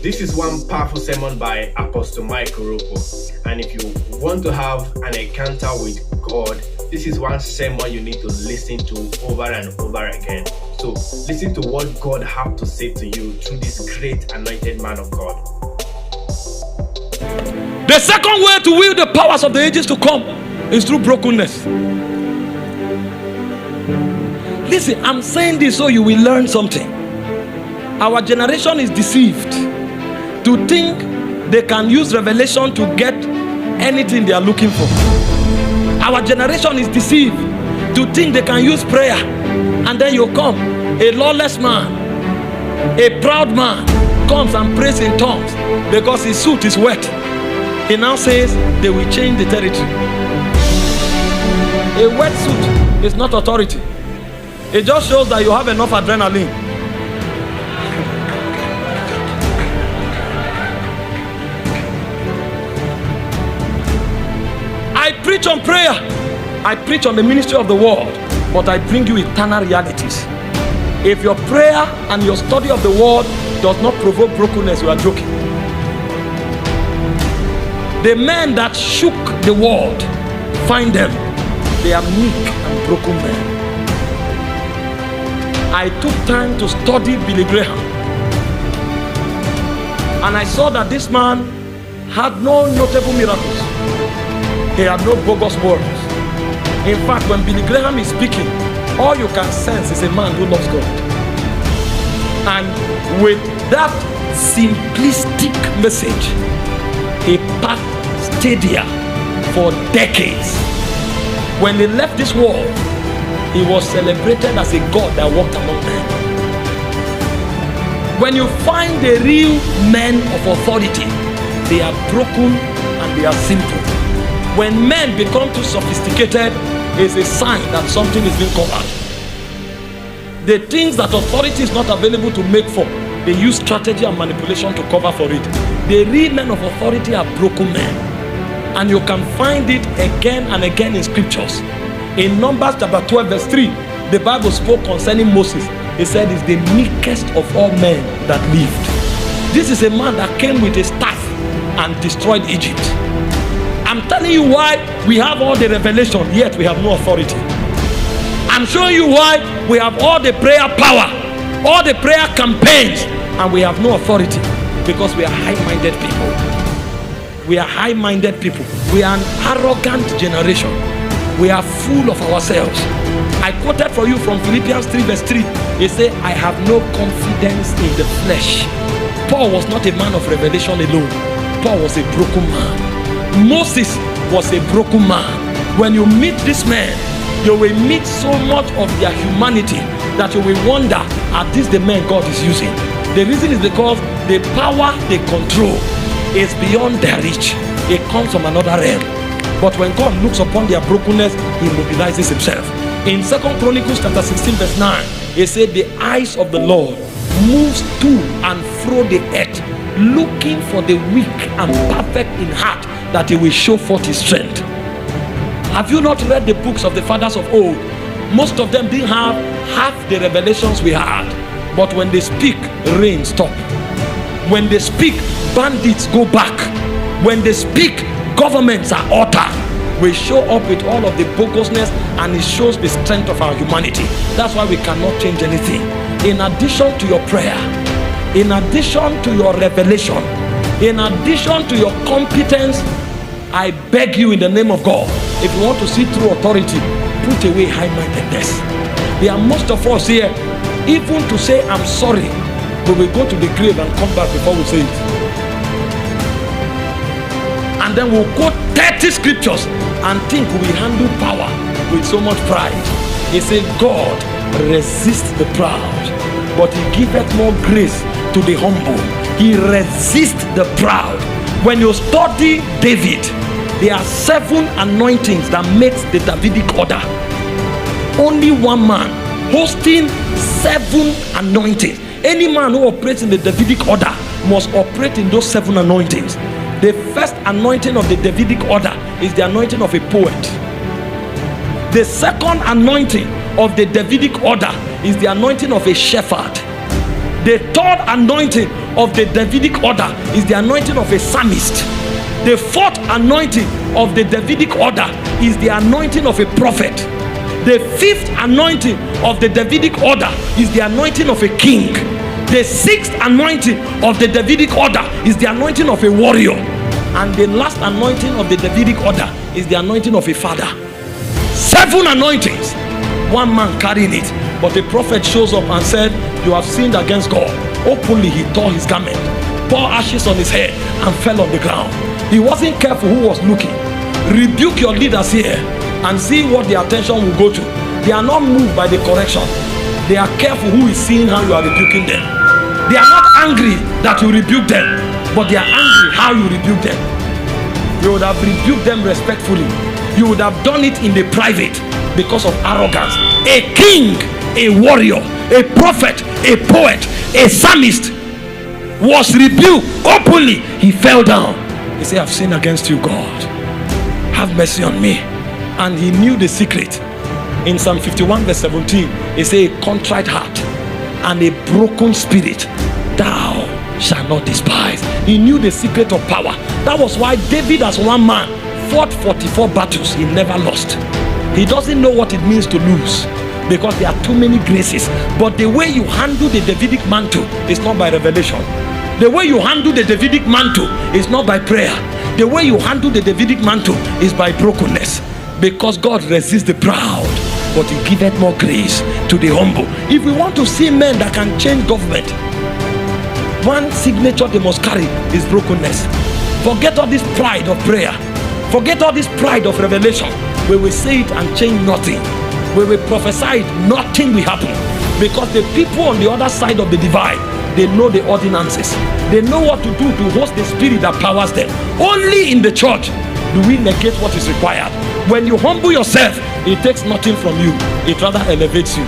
This is one powerful sermon by Apostle Mike Orokpo. And if you want to have an encounter with God, this is one sermon you need to listen to over and over again. So listen to what God has to say to you through this great anointed man of God. The second way to wield the powers of the ages to come is through brokenness. Listen, I'm saying this so you will learn something. Our generation is deceived to think they can use revelation to get anything they are looking for. Our generation is deceived to think they can use prayer, and then you come, a lawless man, a proud man comes and prays in tongues because his suit is wet. He now says they will change the territory. A wet suit is not authority. It just shows that you have enough adrenaline. I preach on prayer, I preach on the ministry of the word, but I bring you eternal realities. If your prayer and your study of the word does not provoke brokenness, you are joking. The men that shook the world, find them. They are meek and broken men. I took time to study Billy Graham, and I saw that this man had no notable miracles. He had no bogus words. In fact, when Billy Graham is speaking, all you can sense is a man who loves God. And with that simplistic message, he packed stadia for decades. When he left this world, he was celebrated as a god that walked among men. When you find the real men of authority, they are broken and they are simple. When men become too sophisticated, it's a sign that something is being covered. The things that authority is not available to make for, they use strategy and manipulation to cover for it. The real men of authority are broken men. And you can find it again and again in scriptures. In Numbers chapter 12 verse 3, the Bible spoke concerning Moses. He said he's the meekest of all men that lived. This is a man that came with a staff and destroyed Egypt. I'm telling you why we have all the revelation, yet we have no authority. I'm showing you why we have all the prayer power, all the prayer campaigns, and we have no authority. Because we are high-minded people. We are high-minded people. We are an arrogant generation. We are full of ourselves. I quoted for you from Philippians 3 verse 3. He said, I have no confidence in the flesh. Paul was not a man of revelation alone. Paul was a broken man. Moses was a broken man. When you meet this man, you will meet so much of their humanity that you will wonder, are these the men God is using? The reason is because the power they control is beyond their reach. It comes from another realm. But when God looks upon their brokenness, he mobilizes himself. In 2 Chronicles chapter 16 verse 9, he said, the eyes of the Lord moves to and fro the earth, looking for the weak and perfect in heart, that he will show forth his strength. Have you not read the books of the fathers of old? Most of them didn't have half the revelations we had. But when they speak, rain stop. When they speak, bandits go back. When they speak, governments are altered. We show up with all of the bogusness, and it shows the strength of our humanity. That's why we cannot change anything. In addition to your prayer, in addition to your revelation, in addition to your competence, I beg you in the name of God, if you want to see true authority, put away high-mindedness. There are most of us here, even to say I'm sorry, we will go to the grave and come back before we say it. And then we'll quote 30 scriptures and think we handle power with so much pride. He said, God resists the proud, but he giveth more grace to the humble. He resists the proud. When you study David, there are 7 anointings that makes the Davidic order. Only one man hosting 7 anointings. Any man who operates in the Davidic order must operate in those 7 anointings. The first anointing of the Davidic order is the anointing of a poet. The second anointing of the Davidic order is the anointing of a shepherd. The third anointing of the Davidic order is the anointing of a psalmist. The fourth anointing of the Davidic order is the anointing of a prophet. The fifth anointing of the Davidic order is the anointing of a king. The sixth anointing of the Davidic order is the anointing of a warrior. And the last anointing of the Davidic order is the anointing of a father. 7 anointings, one man carrying it. But the prophet shows up and said, you have sinned against God. Openly he tore his garment, poured ashes on his head, and fell on the ground. He wasn't careful who was looking. Rebuke your leaders here and see what their attention will go to. They are not moved by the correction. They are careful who is seeing how you are rebuking them. They are not angry that you rebuke them, but they are angry how you rebuke them. You would have rebuked them respectfully. You would have done it in the private because of arrogance. A king, a warrior, a prophet, a poet, a psalmist was rebuked openly. He fell down. He said, I've sinned against you, God. Have mercy on me. And he knew the secret. In Psalm 51 verse 17, he said, a contrite heart and a broken spirit thou shalt not despise. He knew the secret of power. That was why David, as one man, fought 44 battles. He never lost. He doesn't know what it means to lose, because there are too many graces. But the way you handle the Davidic mantle is not by revelation. The way you handle the Davidic mantle is not by prayer. The way you handle the Davidic mantle is by brokenness. Because God resists the proud, but he giveth more grace to the humble. If we want to see men that can change government, one signature they must carry is brokenness. Forget all this pride of prayer. Forget all this pride of revelation. We will say it and change nothing. We will prophesy it, nothing will happen. Because the people on the other side of the divide, they know the ordinances. They know what to do to host the spirit that powers them. Only in the church do we negate what is required. When you humble yourself, it takes nothing from you. It rather elevates you.